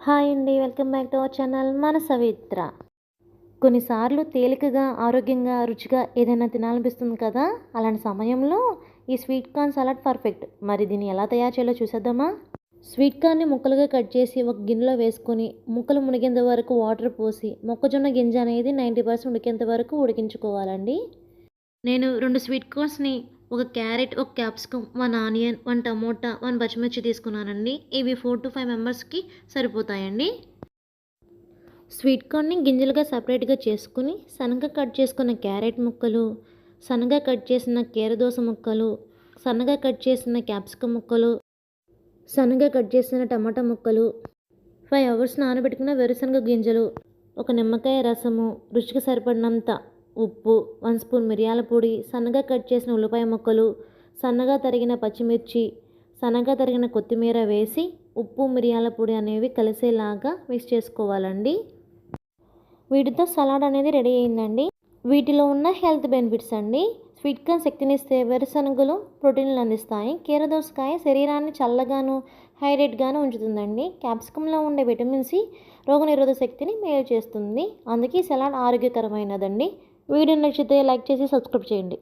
Hi అండి. Welcome back to our channel మన సవిత్ర. కొన్నిసార్లు తేలికగా, ఆరోగ్యంగా, రుచిగా ఏదైనా తినాలనిపిస్తుంది కదా! అలాంటి సమయంలో ఈ స్వీట్ కార్న్ సలాడ్ పర్ఫెక్ట్. మరి దీన్ని ఎలా తయారు చేయాలో చూసేద్దామా? స్వీట్ కార్న్‌ని ముక్కలుగా కట్ చేసి ఒక గిన్నెలో వేసుకొని, ముక్కలు మునిగేంత వరకు వాటర్ పోసి, మొక్కజొన్న గింజ అనేది 90% ఉడికేంత వరకు ఉడికించుకోవాలండి. నేను 2 స్వీట్ కార్న్స్‌ని, ఒక క్యారెట్, ఒక క్యాప్సికమ్, 1 ఆనియన్, 1 టమోటా, 1 పచ్చిమిర్చి తీసుకున్నానండి. ఇవి 4-5 మెంబర్స్‌కి సరిపోతాయండి. స్వీట్ కార్న్‌ని గింజలుగా సెపరేట్‌గా చేసుకొని, సన్నగా కట్ చేసుకున్న క్యారెట్ ముక్కలు, సన్నగా కట్ చేసిన కీరదోస ముక్కలు, సన్నగా కట్ చేసిన క్యాప్సికమ్ ముక్కలు, సన్నగా కట్ చేసిన టమాటా ముక్కలు, 5 అవర్స్ నానబెట్టుకున్న వేరుశనగ గింజలు, ఒక నిమ్మకాయ రసము, రుచికి సరిపడినంత ఉప్పు, 1 స్పూన్ మిరియాల పొడి, సన్నగా కట్ చేసిన ఉల్లిపాయ ముక్కలు, సన్నగా తరిగిన పచ్చిమిర్చి, సన్నగా తరిగిన కొత్తిమీర వేసి ఉప్పు, మిరియాల పొడి అనేవి కలిసేలాగా మిక్స్ చేసుకోవాలండి. వీటితో సలాడ్ అనేది రెడీ అయిందండి. వీటిలో ఉన్న హెల్త్ బెనిఫిట్స్ అండి. స్వీట్ కార్న్ శక్తినిస్తే, వేరుశనగలు ప్రోటీన్లు అందిస్తాయి. కీరదోసకాయ శరీరాన్ని చల్లగాను, హైడ్రేట్‌గాను ఉంచుతుందండి. క్యాప్సికంలో ఉండే విటమిన్ సి రోగనిరోధక శక్తిని మేలు చేస్తుంది. అందుకే ఈ సలాడ్ ఆరోగ్యకరమైనదండి. వీడియో నచ్చితే లైక్ చేసి సబ్స్క్రైబ్ చేయండి.